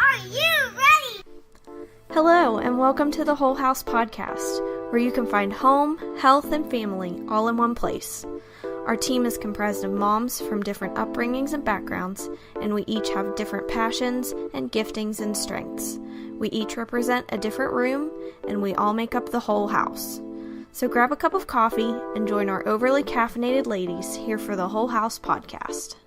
Are you ready? Hello, and welcome to the Whole House Podcast, where you can find home, health, and family all in one place. Our team is comprised of moms from different upbringings and backgrounds, and we each have different passions and giftings and strengths. We each represent a different room, and we all make up the whole house. So grab a cup of coffee and join our overly caffeinated ladies here for the Whole House Podcast.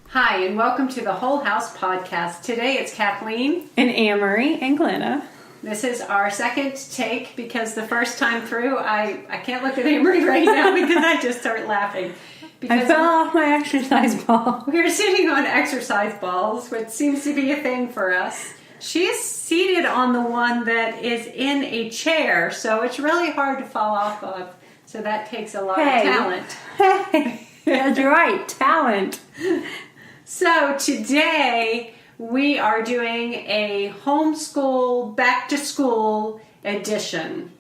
Hi, and welcome to the Whole House Podcast. Today it's Kathleen. And Amerey and Kathleen. This is our second take because the first time through, I can't look at Amerey right now because I just start laughing. Because I fell off my exercise ball. We're sitting on exercise balls, which seems to be a thing for us. She is seated on the one that is in a chair, so it's really hard to fall off of. So that takes a lot of talent. Hey, that's right, talent. So today we are doing a homeschool back to school edition.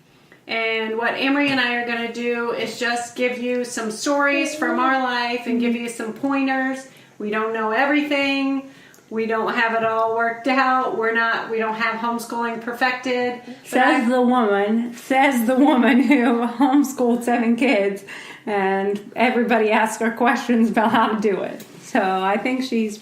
And what Amerey and I are going to do is just give you some stories from our life and give you some pointers. We don't know everything. We don't have it all worked out. We don't have homeschooling perfected. Says the woman who homeschooled 7 kids, and everybody asks her questions about how to do it. So I think she's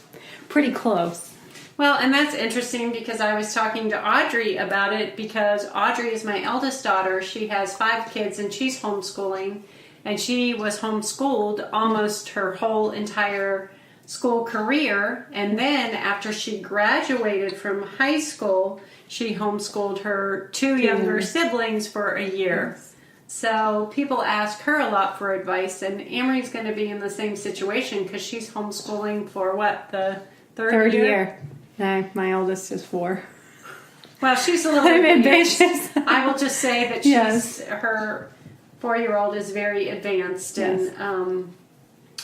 pretty close. Well, and that's interesting because I was talking to Audrey about it because Audrey is my eldest daughter. She has 5 kids and she's homeschooling, and she was homeschooled almost her whole entire school career, and then after she graduated from high school, she homeschooled her 2 younger siblings for a year. Yes. So people ask her a lot for advice, and Amerey's going to be in the same situation because she's homeschooling for what, the third year? No, my oldest is 4. Well, she's a little ambitious. I will just say that her 4-year-old is very advanced, and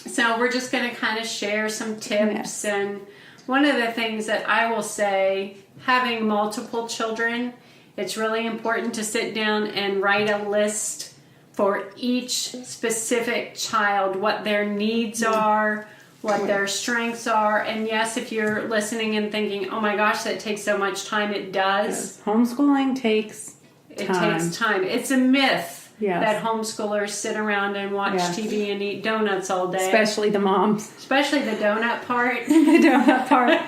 so we're just going to kind of share some tips. And one of the things that I will say, having multiple children, it's really important to sit down and write a list for each specific child, what their needs are, what their strengths are. And yes, if you're listening and thinking, oh my gosh, that takes so much time, it does. Yes. Homeschooling takes time. It takes time. It's a myth. Yes. That homeschoolers sit around and watch TV and eat donuts all day. Especially the moms. Especially the donut part. The donut part.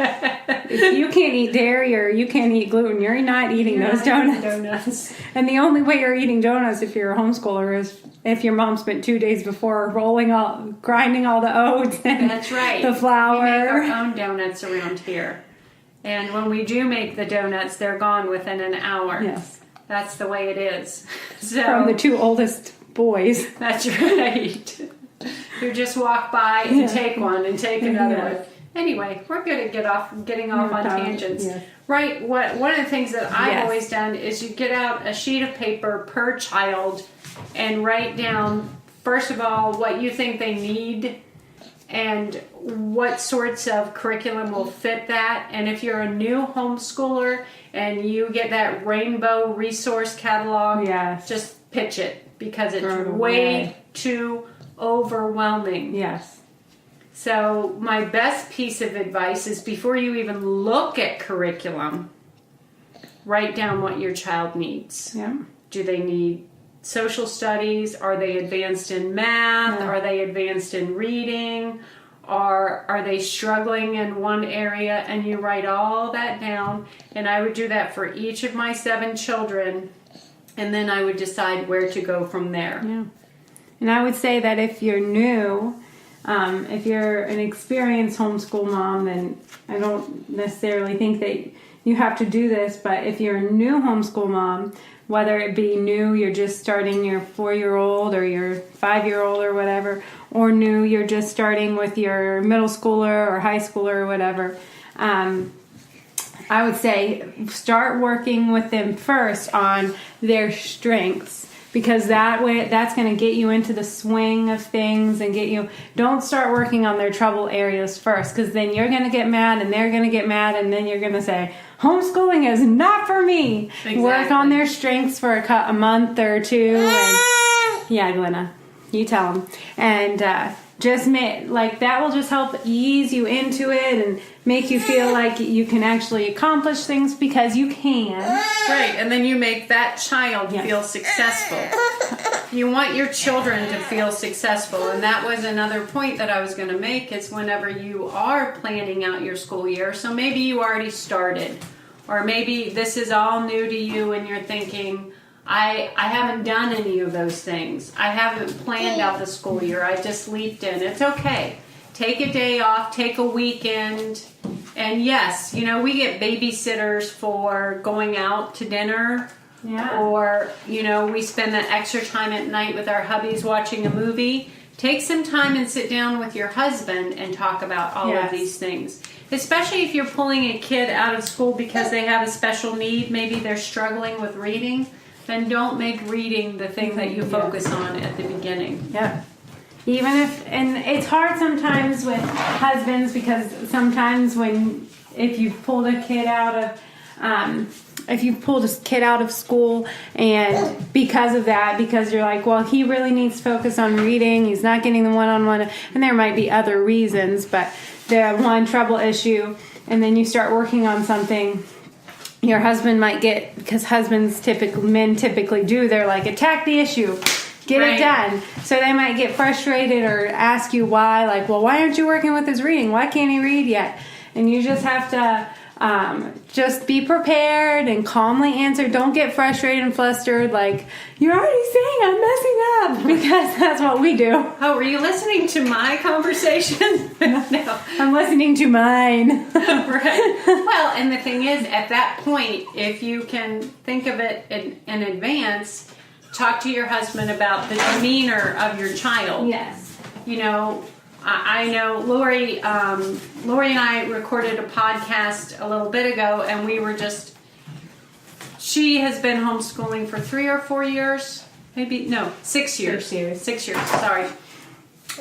If you can't eat dairy or you can't eat gluten, you're not eating those donuts. And the only way you're eating donuts if you're a homeschooler is if your mom spent 2 days before grinding all the oats and that's right. The flour. We make our own donuts around here. And when we do make the donuts, they're gone within an hour. Yes. That's the way it is. So, from the 2 oldest boys. That's right. Who just walk by and take one and take another one. Anyway, we're good at getting off on tangents. Yeah. Right. One of the things that I've always done is you get out a sheet of paper per child and write down, first of all, what you think they need and what sorts of curriculum will fit that. And if you're a new homeschooler and you get that rainbow resource catalog, just pitch it because it's way too overwhelming. Yes. So my best piece of advice is before you even look at curriculum, write down what your child needs. Yeah. Do they need social studies? Are they advanced in math? Yeah. Are they advanced in reading? Are they struggling in one area? And you write all that down. And I would do that for each of my 7 children. And then I would decide where to go from there. Yeah. And I would say that if you're new, if you're an experienced homeschool mom, then I don't necessarily think that you have to do this. But if you're a new homeschool mom, whether it be new, you're just starting your 4-year-old or your 5-year-old or whatever, or new, you're just starting with your middle schooler or high schooler or whatever, I would say start working with them first on their strengths, because that way that's going to get you into the swing of things and don't start working on their trouble areas first, because then you're going to get mad and they're going to get mad, and then you're going to say, homeschooling is not for me. Exactly. Work on their strengths for a month or 2. And, yeah, Glenna, you tell them. And that will just help ease you into it and make you feel like you can actually accomplish things because you can. Right, and then you make that child feel successful. You want your children to feel successful, and that was another point that I was going to make is whenever you are planning out your school year, so maybe you already started, or maybe this is all new to you and you're thinking, I haven't done any of those things. I haven't planned out the school year. I just leaped in. It's okay. Take a day off, take a weekend. And yes, we get babysitters for going out to dinner. Yeah. Or, we spend that extra time at night with our hubbies watching a movie. Take some time and sit down with your husband and talk about all of these things. Especially if you're pulling a kid out of school because they have a special need. Maybe they're struggling with reading. Then don't make reading the thing that you focus on at the beginning. Yeah. And it's hard sometimes with husbands because sometimes if you've pulled a kid out of school and because of that, because you're like, well, he really needs to focus on reading, he's not getting the one-on-one, and there might be other reasons, but the one trouble issue, and then you start working on something. Your husband might get, because men typically do, they're like, attack the issue, get it done. So they might get frustrated or ask you why, like, well, why aren't you working with his reading? Why can't he read yet? And you just have to just be prepared and calmly answer. Don't get frustrated and flustered like, you're already saying I'm messing up, because that's what we do. Oh, were you listening to my conversation? No. I'm listening to mine. Right. Well, and the thing is, at that point, if you can think of it in advance, talk to your husband about the demeanor of your child. Yes. I know Lori and I recorded a podcast a little bit ago, and she has been homeschooling for 3 or 4 years, 6 years. 6 years, sorry.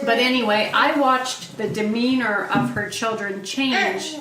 But anyway, I watched the demeanor of her children change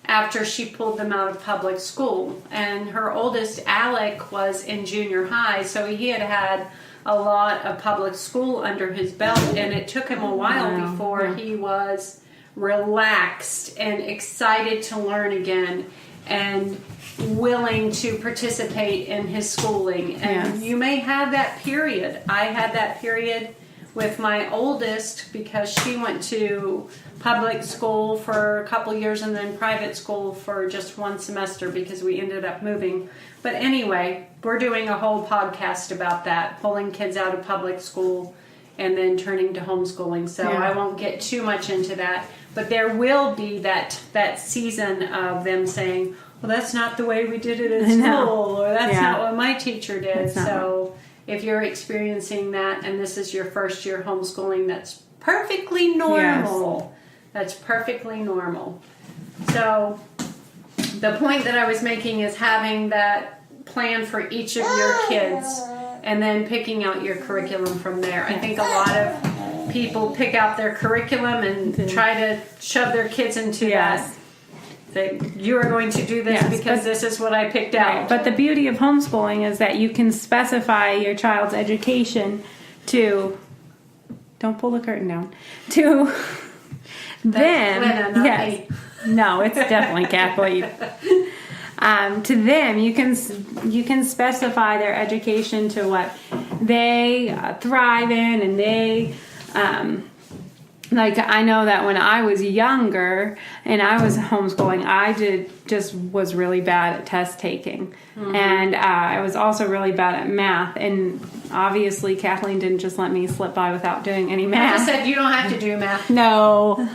after she pulled them out of public school. And her oldest, Alec, was in junior high, so he had a lot of public school under his belt, and it took him a while before he was relaxed and excited to learn again and willing to participate in his schooling. And you may have that period. I had that period with my oldest because she went to public school for a couple years and then private school for just 1 semester because we ended up moving. But anyway, we're doing a whole podcast about that, pulling kids out of public school and then turning to homeschooling. So I won't get too much into that. But there will be that season of them saying, well, that's not the way we did it at school, or that's not what my teacher did. So if you're experiencing that and this is your first year homeschooling, that's perfectly normal. That's perfectly normal. So the point that I was making is having that plan for each of your kids and then picking out your curriculum from there. I think a lot of people pick out their curriculum and try to shove their kids into that. Say, you are going to do this because this is what I picked out. But the beauty of homeschooling is that you can specify your child's education to, don't pull the curtain down, to them. Glenna, no, it's definitely Kathleen. To them, you can specify their education to what they thrive in, and they like, I know that when I was younger and I was homeschooling, I was really bad at test taking. And I was also really bad at math. And obviously Kathleen didn't just let me slip by without doing any math. I just said you don't have to do math. No,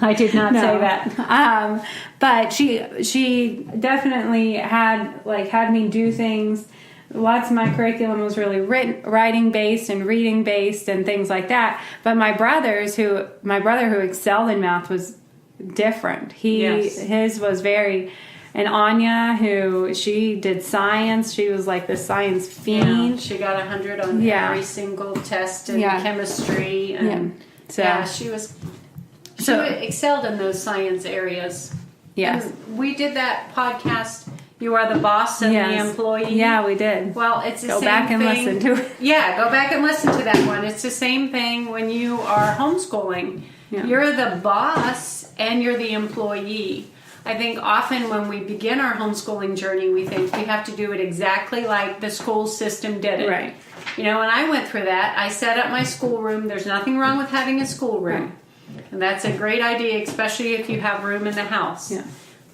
I did not say that. But she definitely had me do things. Lots of my curriculum was really writing based and reading based and things like that. But my brother who excelled in math was different. His was very, and Anya, who she did science, she was like the science fiend. Yeah, she got 100 on every single test in chemistry, and she excelled in those science areas. Yes, and we did that podcast You are the boss and Yes. the employee. Yeah, we did. Well, it's the Go same back and thing. listen to it. Yeah, go back and listen to that one. It's the same thing when you are homeschooling. Yeah. You're the boss and you're the employee. I think often when we begin our homeschooling journey, we think we have to do it exactly like the school system did it. Right. You know, when I went through that, I set up my schoolroom. There's nothing wrong with having a schoolroom. Right. And that's a great idea, especially if you have room in the house. Yeah.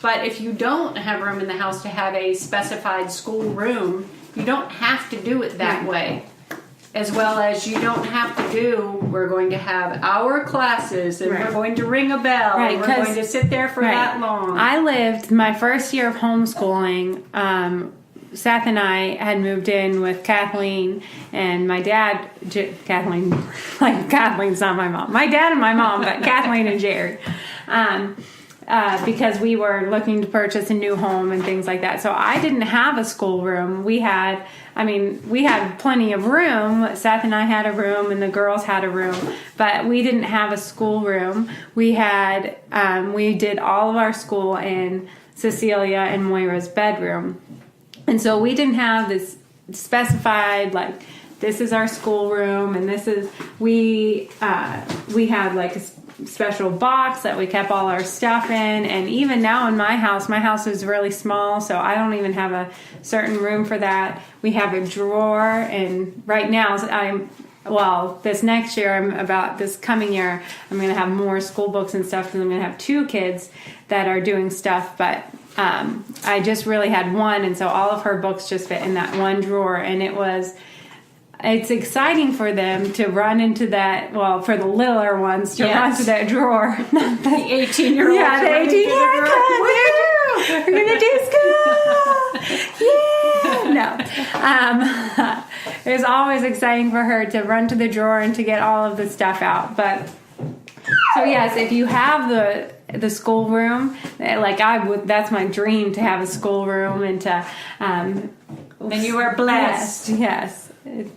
But if you don't have room in the house to have a specified schoolroom, you don't have to do it that way. As well as you don't have to do, we're going to have our classes and Right. we're going to ring a bell Right, and we're 'cause- going to sit there for that long. I lived my first year of homeschooling. Seth and I had moved in with Kathleen and my dad. Kathleen, like Kathleen's not my mom. My dad and my mom, but Kathleen and Jerry. Because we were looking to purchase a new home and things like that. So I didn't have a schoolroom. We had plenty of room. Seth and I had a room and the girls had a room, but we didn't have a schoolroom. We did all of our school in Cecilia and Moira's bedroom. And so we didn't have this specified, like, this is our schoolroom and this is, we had like a special box that we kept all our stuff in. And even now in my house is really small, so I don't even have a certain room for that. We have a drawer, and right now this next year, this coming year, I'm going to have more school books and stuff because I'm going to have 2 kids that are doing stuff, but I just really had one, and so all of her books just fit in that one drawer, and it's exciting for them to run into that, well, for the littler ones to run to that drawer. The 18-year-old. Yeah, the 18-year-old. We're going to do school. Yeah. No. It's always exciting for her to run to the drawer and to get all of the stuff out. But so yes, if you have the schoolroom, like that's my dream, to have a schoolroom and to And you are blessed. Yes.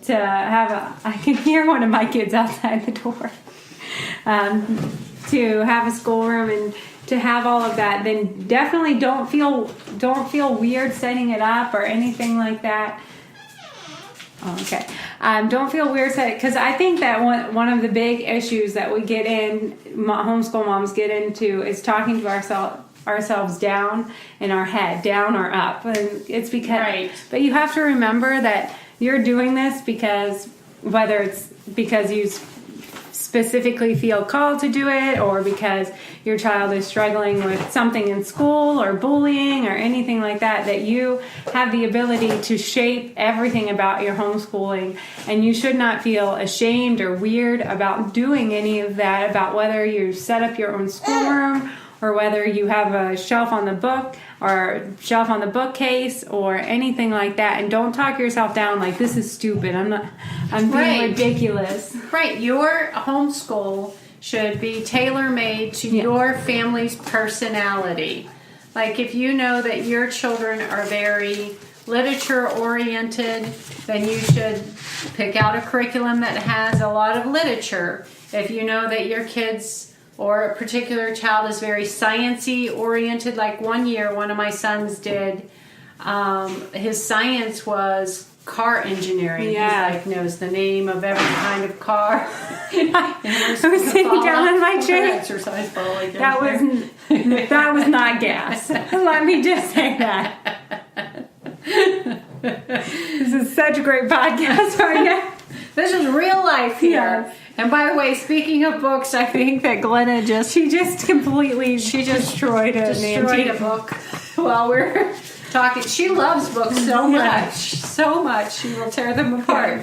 To have I can hear one of my kids outside the door. To have a schoolroom and to have all of that, then definitely don't feel weird setting it up or anything like that. Oh, okay. Don't feel weird because I think that one of the big issues that we get in, homeschool moms get into, is talking to ourselves down in our head, down or up, and it's because. Right. But you have to remember that you're doing this because, whether it's because you specifically feel called to do it, or because your child is struggling with something in school or bullying or anything like that, that you have the ability to shape everything about your homeschooling, and you should not feel ashamed or weird about doing any of that, about whether you set up your own schoolroom or whether you have a shelf on the bookcase or anything like that. And don't talk yourself down like, this is stupid, I'm being Right. ridiculous. Right. Your homeschool should be tailor-made to your family's personality. Like, if you know that your children are very literature-oriented, then you should pick out a curriculum that has a lot of literature. If you know that your kids or a particular child is very sciencey oriented, like one year one of my sons did, his science was car engineering. Yeah. He knows the name of every kind of car. I was sitting down in my chair. Exercise ball. That was not gas. Let me just say that. This is such a great podcast right now. This is real life here. Yes. And by the way, speaking of books, I think that Glenna She just completely destroyed a book while we're talking. She loves books so much she will tear them apart.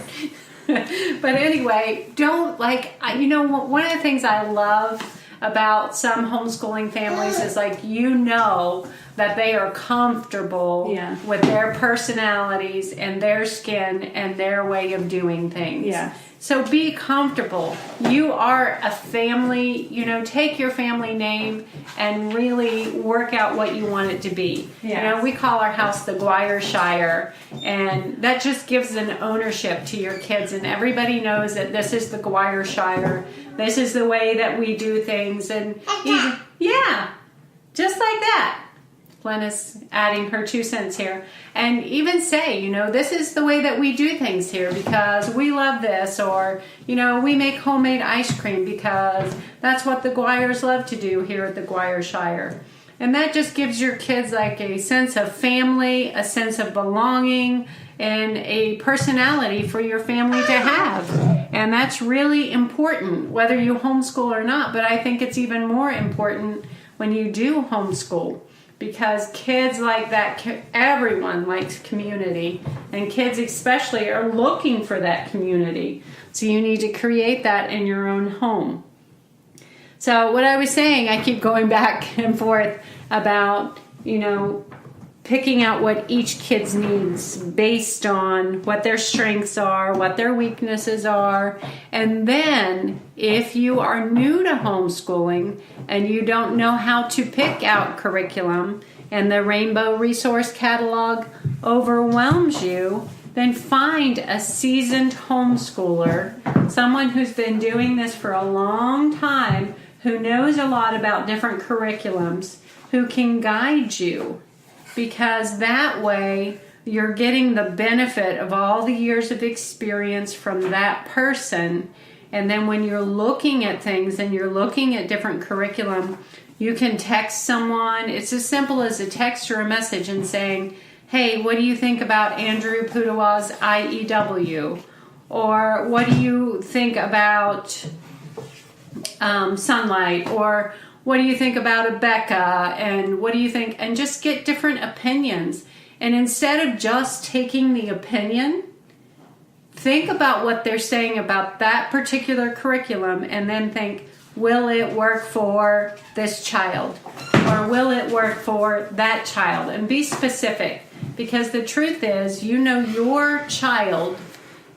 But anyway, don't one of the things I love about some homeschooling families is that they are comfortable with their personalities and their skin and their way of doing things. Yeah. So be comfortable. You are a family, take your family name and really work out what you want it to be. Yes. We call our house the Guireshire, and that just gives an ownership to your kids, and everybody knows that this is the Guireshire. This is the way that we do things, and just like that. Glenna's adding her 2 cents here. And even say, this is the way that we do things here because we love this. Or, we make homemade ice cream because that's what the Guires love to do here at the Guireshire. And that just gives your kids like a sense of family, a sense of belonging, and a personality for your family to have. And that's really important, whether you homeschool or not. But I think it's even more important when you do homeschool, because kids like that, everyone likes community, and kids especially are looking for that community. So you need to create that in your own home. So what I was saying, I keep going back and forth about, picking out what each kid's needs based on what their strengths are, what their weaknesses are. And then if you are new to homeschooling and you don't know how to pick out curriculum and the Rainbow Resource Catalog overwhelms you, then find a seasoned homeschooler, someone who's been doing this for a long time, who knows a lot about different curriculums, who can guide you. Because that way you're getting the benefit of all the years of experience from that person. And then when you're looking at things and you're looking at different curriculum, you can text someone. It's as simple as a text or a message and saying, hey, what do you think about Andrew Pudawa's IEW? Or what do you think about Sunlight? Or what do you think about Abeka? And what do you think? And just get different opinions. And instead of just taking the opinion, think about what they're saying about that particular curriculum and then think, will it work for this child? Or will it work for that child? And be specific. Because the truth is, you know your child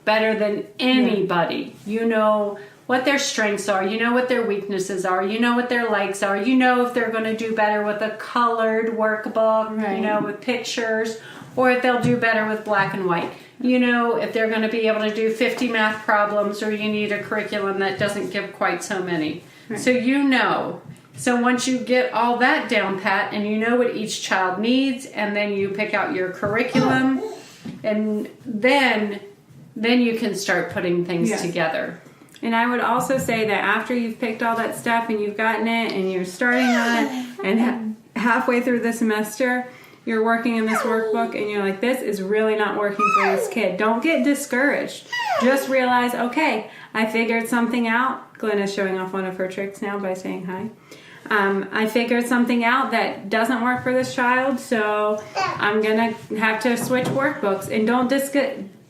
better than anybody. You know what their strengths are, you know what their weaknesses are, you know what their likes are, you know if they're going to do better with a colored workbook, with pictures, or if they'll do better with black and white. You know if they're going to be able to do 50 math problems, or you need a curriculum that doesn't give quite so many. Right. So you know. So once you get all that down pat and you know what each child needs, and then you pick out your curriculum, and then you can start putting things together. And I would also say that after you've picked all that stuff and you've gotten it and you're starting on it, and halfway through the semester you're working in this workbook and you're like, this is really not working for this kid. Don't get discouraged. Just realize, okay, I figured something out. Glenna's showing off one of her tricks now by saying hi. I figured something out that doesn't work for this child, so I'm going to have to switch workbooks. And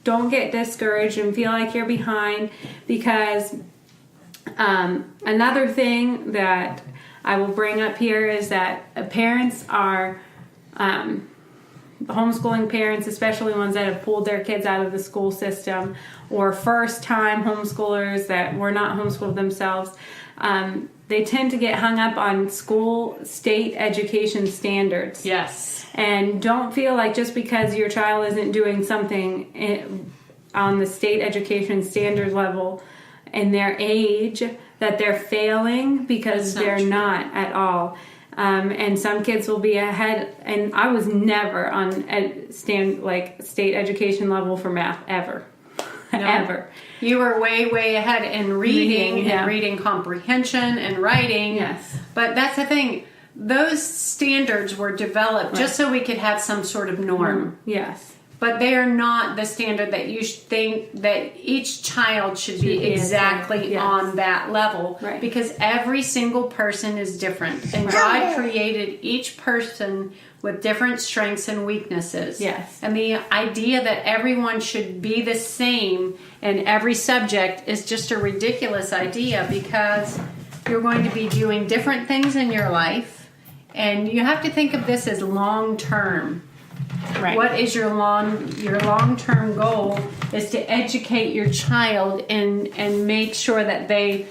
don't get discouraged and feel like you're behind, because another thing that I will bring up here is that parents are, homeschooling parents, especially ones that have pulled their kids out of the school system, or first-time homeschoolers that were not homeschooled themselves, they tend to get hung up on state education standards. Yes. And don't feel like just because your child isn't doing something on the state education standard level in their age that they're failing, because they're not at all. And some kids will be ahead, and I was never on state education level for math ever. No. Ever. You were way ahead in reading and reading comprehension and writing. Yes. But that's the thing. Those standards were developed just so we could have some sort of norm. Yes. But they are not the standard that you think that each child should be exactly on that level. Right. Because every single person is different. And God created each person with different strengths and weaknesses. Yes. And the idea that everyone should be the same in every subject is just a ridiculous idea, because you're going to be doing different things in your life, and you have to think of this as long-term. Right. What is your long-term goal is to educate your child and make sure that they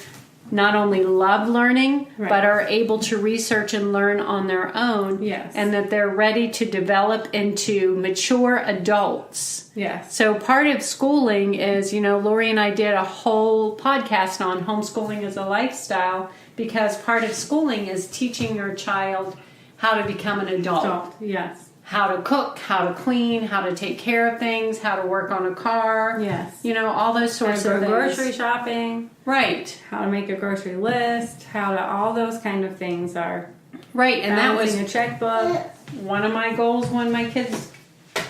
not only love learning, but are able to research and learn on their own. Yes. And that they're ready to develop into mature adults. Yes. So part of schooling is, Lori and I did a whole podcast on homeschooling as a lifestyle, because part of schooling is teaching your child how to become an adult. Yes. How to cook, how to clean, how to take care of things, how to work on a car. Yes. All those sorts of things. Grocery shopping. Right. How to make a grocery list. How to, all those kind of things are. Right, and that was a checkbook. One of my goals when my kids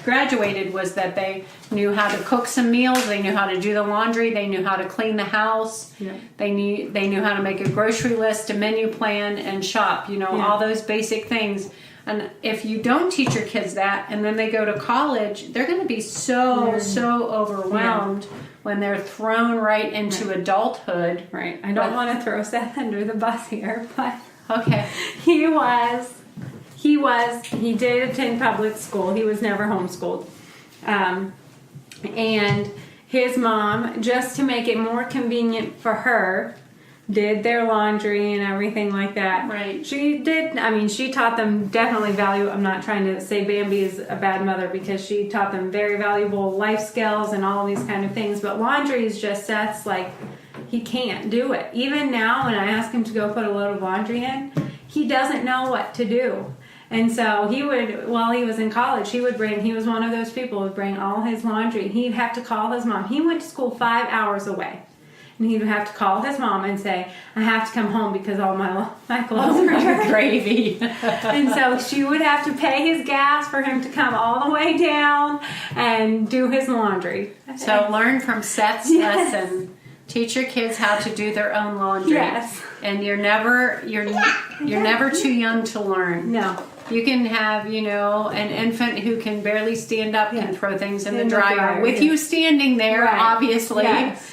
graduated was that they knew how to cook some meals, they knew how to do the laundry, they knew how to clean the house, they knew how to make a grocery list, a menu plan, and shop, all those basic things. And if you don't teach your kids that and then they go to college, they're going to be so overwhelmed when they're thrown right into adulthood. Right. I don't want to throw Seth under the bus here, but okay. He did attend public school. He was never homeschooled. And his mom, just to make it more convenient for her, did their laundry and everything like that. Right. She taught them definitely value. I'm not trying to say Bambi is a bad mother, because she taught them very valuable life skills and all these kind of things. But laundry is just, Seth's like, he can't do it. Even now when I ask him to go put a load of laundry in, he doesn't know what to do. And so he would, while he was in college, he was one of those people who would bring all his laundry. He'd have to call his mom. He went to school 5 hours away. And he would have to call his mom and say, I have to come home because all my clothes are dirty. Gravy. And so she would have to pay his gas for him to come all the way down and do his laundry. So learn from Seth's lesson. Teach your kids how to do their own laundry. Yes. And you're never too young to learn. No. You can have, an infant who can barely stand up and throw things in the dryer with you standing there, obviously. Yes.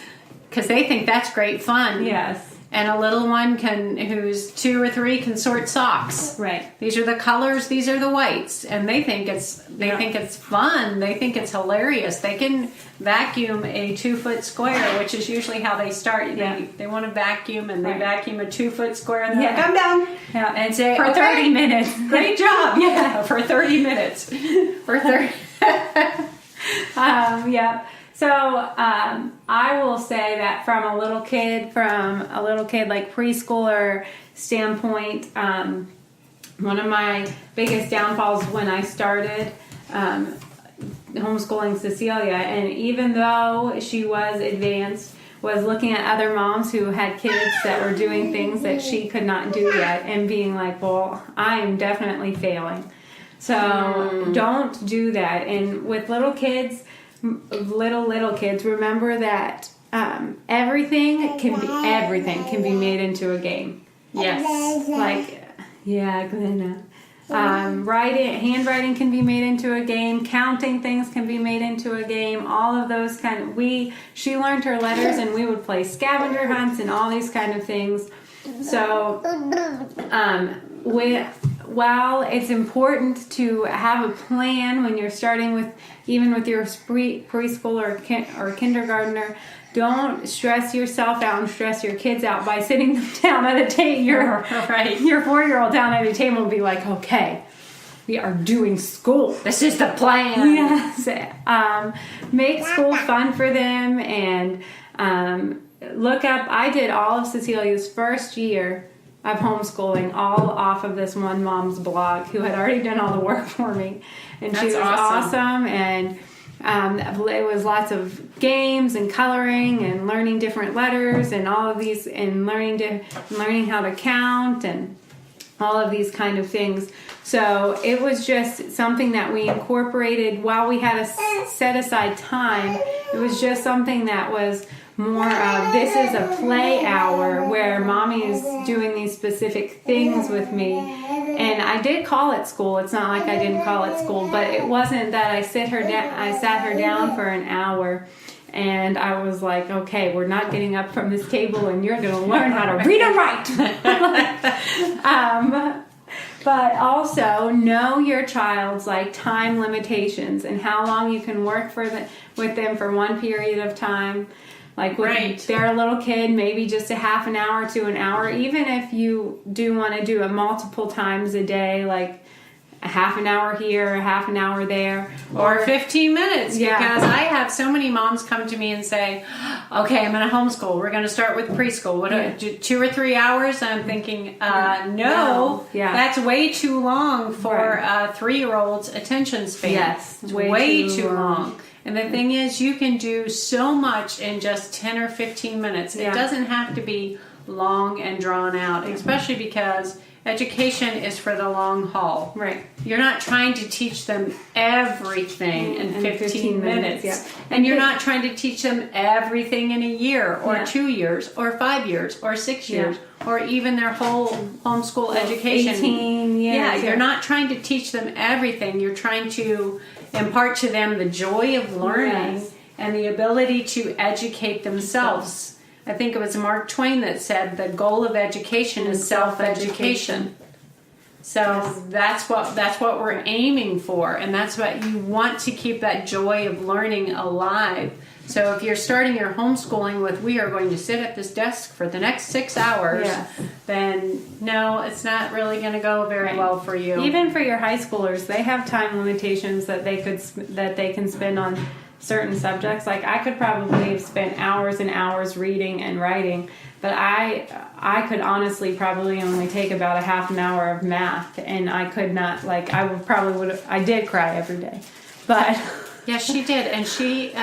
Because they think that's great fun. Yes. And a little one who's 2 or 3 can sort socks. Right. These are the colors, these are the whites. And they think it's fun. They think it's hilarious. They can vacuum a 2-foot square, which is usually how they start. They want to vacuum, and they vacuum a 2-foot square, and they're like, I'm done. Yeah. And say, for 30 minutes. Great job. Yeah. For 30 minutes. For 30. Yeah. So I will say that from a little kid like preschooler standpoint, one of my biggest downfalls when I started homeschooling Cecilia, and even though she was advanced, was looking at other moms who had kids that were doing things that she could not do yet, and being like, well, I am definitely failing. So don't do that. And with little kids, remember that everything can be made into a game. Yes. Glenna. Handwriting can be made into a game. Counting things can be made into a game. All of those she learned her letters, and we would play scavenger hunts and all these kind of things. So, while it's important to have a plan when you're starting with your preschool or kindergartner, don't stress yourself out and stress your kids out by sitting them down at a table. Your 4-year-old down at a table and be like, okay, we are doing school. This is the plan. Yes. Make school fun for them, and look up. I did all of Cecilia's first year of homeschooling all off of this one mom's blog who had already done all the work for me. And she was awesome. And it was lots of games and coloring and learning different letters and all of these, and learning how to count and all of these kind of things. So it was just something that we incorporated while we had a set aside time. It was just something that was more of, this is a play hour where mommy is doing these specific things with me. And I did call it school. It's not like I didn't call it school, but it wasn't that I sat her down for an hour and I was like, okay, we're not getting up from this table and you're going to learn how to read and write. But also know your child's time limitations and how long you can work with them for one period of time. They're a little kid, maybe just a half an hour to an hour. Even if you do want to do it multiple times a day, a half an hour here, a half an hour there. Or 15 minutes, Yeah. because I have so many moms come to me and say, okay, I'm going to homeschool. We're going to start with preschool. What, 2 or 3 hours? And I'm thinking, no, Yeah. that's way too long for a 3-year-old's attention span. Yes, it's way way too too long. long. And the thing is, you can do so much in just 10 or 15 minutes. Yeah. It doesn't have to be long and drawn out, especially because education is for the long haul. Right. You're not trying to teach them everything in 15 minutes. Yeah. And you're not trying to teach them everything in a year or Yeah. 2 years or 5 years or 6 Yeah. years or even their whole homeschool education. 18 years. Yeah, you're not trying to teach them everything. You're trying to impart to them the joy of learning Yes. and the ability to educate themselves. I think it was Mark Twain that said the goal of education is self-education. So that's what we're aiming for, and that's what you want to keep that joy of learning alive. So if you're starting your homeschooling with, we are going to sit at this desk for the next 6 hours, Yes. then no, it's not really going to go very Right. well for you. Even for your high schoolers, they have time limitations that they can spend on certain subjects. Like I could probably have spent hours and hours reading and writing, but I could honestly probably only take about a half an hour of math, and I could not, like, I did cry every day, but Yeah, she did, and she,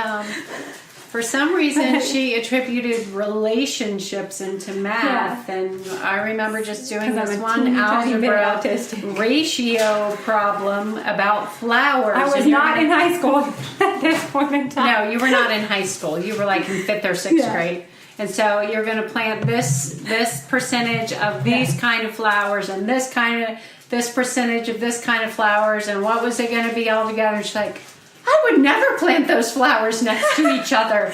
for some reason, she attributed relationships into math, and I remember just doing 'Cause this I'm a one teeny tiny bit algebra autistic. ratio problem about flowers. I was and you're not gonna- in high school at this point in time. No, you were not in high school. You were like in 5th or 6th Yeah. grade. And so you're going to plant this percentage of these kind of flowers and this percentage of this kind of flowers, and what was it going to be all together? And she's like, I would never plant those flowers next to each other.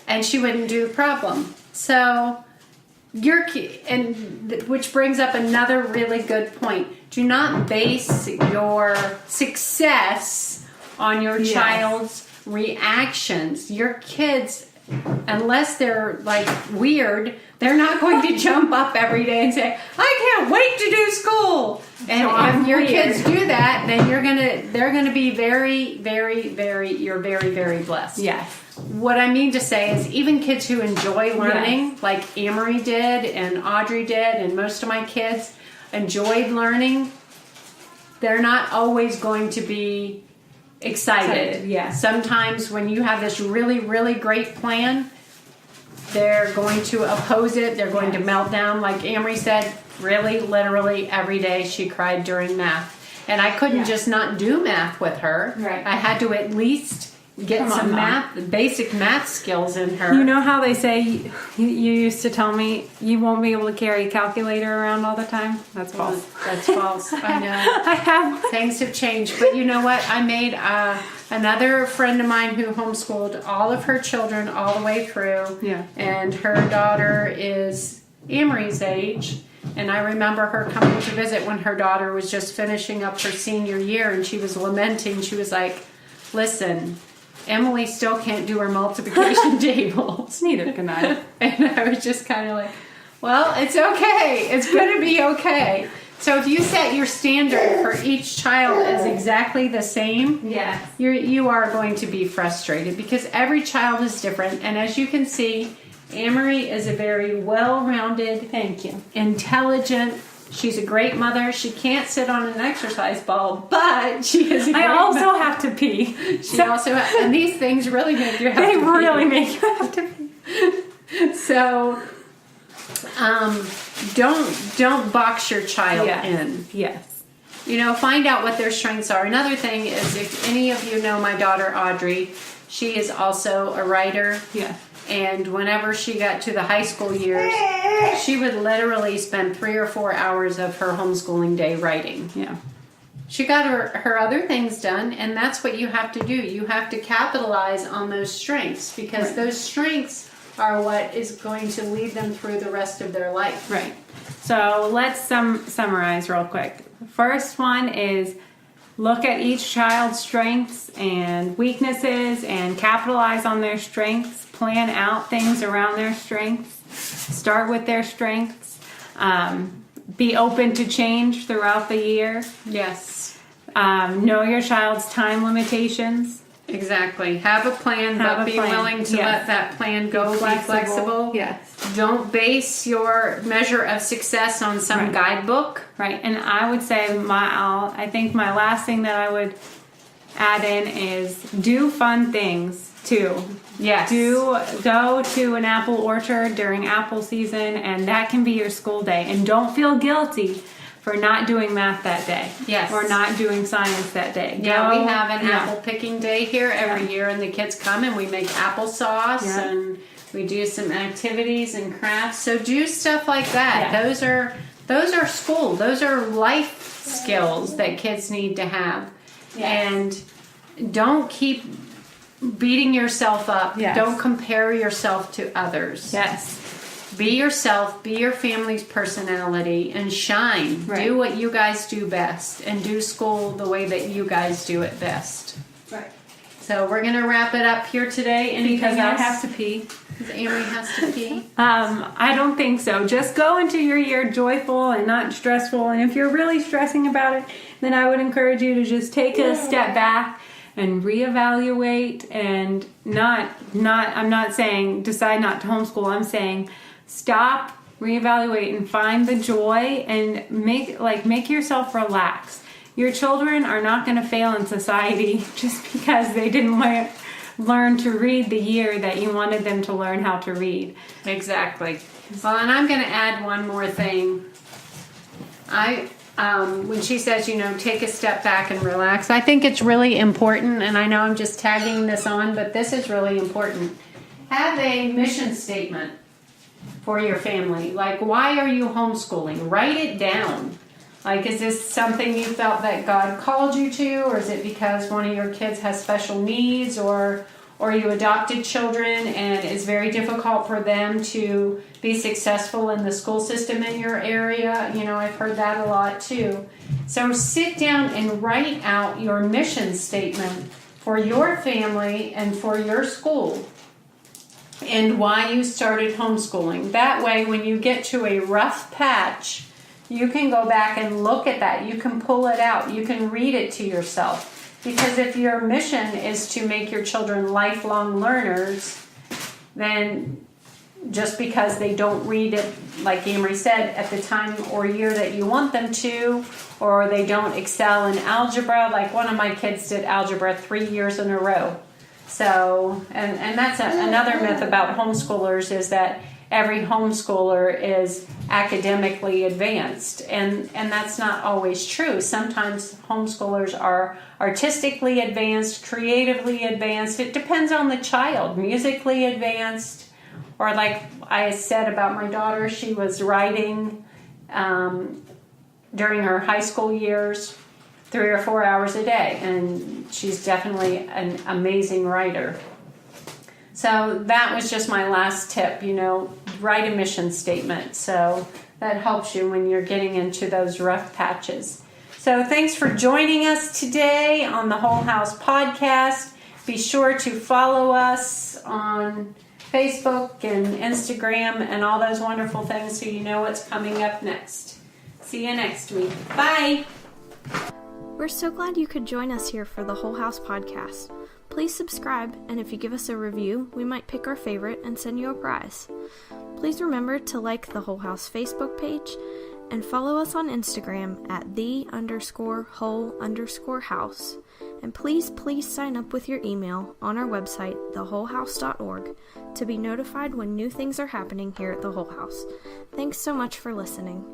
And she wouldn't do the problem. So which brings up another really good point. Do not base your success on your Yes. child's reactions. Your kids, unless they're like weird, they're not going to jump up every day and say, I can't wait to do school. And if your kids do that, then they're gonna be very, very, you're very, very blessed. Yes. What I mean to say is, even kids who enjoy learning, like Amerey did and Audrey did, and most of my kids enjoyed learning, they're not always going to be excited. Yeah. Sometimes when you have this really, really great plan, they're going to oppose it. They're going to melt down. Like Amerey said, really, literally every day she cried during math. And I couldn't just not do math with her. Right. I had to at least get Come on, some Mom. basic math skills in her. You know how they say, you used to tell me you won't be able to carry a calculator around all the time? That's false. That's false. I know. I have one. Things have changed. But you know what? I made another friend of mine who homeschooled all of her children all the way through. Yeah. And her daughter is Amerey's age. And I remember her coming to visit when her daughter was just finishing up her senior year, and she was lamenting. She was like, listen, Emily still can't do her multiplication tables. Neither can I. And I was just kind of like, well, it's okay. It's going to be okay. So if you set your standard for each child as exactly the same, Yes. you are going to be frustrated, because every child is different. And as you can see, Amerey is a very well-rounded, Thank you. intelligent. She's a great mother. She can't sit on an exercise ball, but she is a great I also mother. have to pee. She also, and these things really make you have They to pee. really make you have to pee. So, don't box your child in. Yes. You know, find out what their strengths are. Another thing is, if any of you know my daughter Audrey, she is also a writer. Yeah. And whenever she got to the high school years, she would literally spend 3 or 4 hours of her homeschooling day writing. Yeah. She got her other things done, and that's what you have to do. You have to capitalize on those strengths, because those strengths are what is going to lead them through the rest of their life. Right. So let's summarize real quick. First one is look at each child's strengths and weaknesses and capitalize on their strengths. Plan out things around their strengths. Start with their strengths. be open to change throughout the year. Yes. Know your child's time limitations. Exactly. Have a plan, but be willing to let that plan go. Be flexible. Yes. Don't base your measure of success on some guidebook. Right. And I would say I think my last thing that I would add in is do fun things too. Yes. Go to an apple orchard during apple season, and that can be your school day. And don't feel guilty for not doing math that day. Yes. Or not doing science that day. Yeah, we have an apple picking day here every year, and the kids come and we make applesauce and we do some activities and crafts. So do stuff like that. Yeah. Those are school. Those are life skills that kids need to have. Yes. And don't keep beating yourself up. Yes. Don't compare yourself to others. Yes. Be yourself, be your family's personality, and shine. Right. Do what you guys do best, and do school the way that you guys do it best. Right. So we're going to wrap it up here today. Anything Because else? I have to pee. Because Amerey has to pee. I don't think so. Just go into your year joyful and not stressful. And if you're really stressing about it, then I would encourage you to just take a step back and reevaluate. And I'm not saying decide not to homeschool. I'm saying stop, reevaluate, and find the joy and make yourself relax. Your children are not going to fail in society just because they didn't learn to read the year that you wanted them to learn how to read. Exactly. Well, and I'm going to add one more thing. When she says, take a step back and relax, I think it's really important, and I know I'm just tagging this on, but this is really important. Have a mission statement for your family. Like, why are you homeschooling? Write it down. Like, is this something you felt that God called you to, or is it because one of your kids has special needs, or you adopted children and it's very difficult for them to be successful in the school system in your area? I've heard that a lot too. So sit down and write out your mission statement for your family and for your school, and why you started homeschooling. That way, when you get to a rough patch, you can go back and look at that. You can pull it out. You can read it to yourself. Because if your mission is to make your children lifelong learners, then just because they don't read it, like Amerey said, at the time or year that you want them to, or they don't excel in algebra, like one of my kids did algebra 3 years in a row. So, and that's another myth about homeschoolers, is that every homeschooler is academically advanced, and that's not always true. Sometimes homeschoolers are artistically advanced, creatively advanced. It depends on the child. Musically advanced, or like I said about my daughter, she was writing during her high school years 3 or 4 hours a day, and she's definitely an amazing writer. So that was just my last tip, write a mission statement. So that helps you when you're getting into those rough patches. So thanks for joining us today on the Whole House Podcast. Be sure to follow us on Facebook and Instagram and all those wonderful things so you know what's coming up next. See you next week. Bye. We're so glad you could join us here for the Whole House Podcast. Please subscribe, and if you give us a review, we might pick our favorite and send you a prize. Please remember to like the Whole House Facebook page and follow us on Instagram at @the_whole_house. And please sign up with your email on our website, thewholehouse.org, to be notified when new things are happening here at the Whole House. Thanks so much for listening.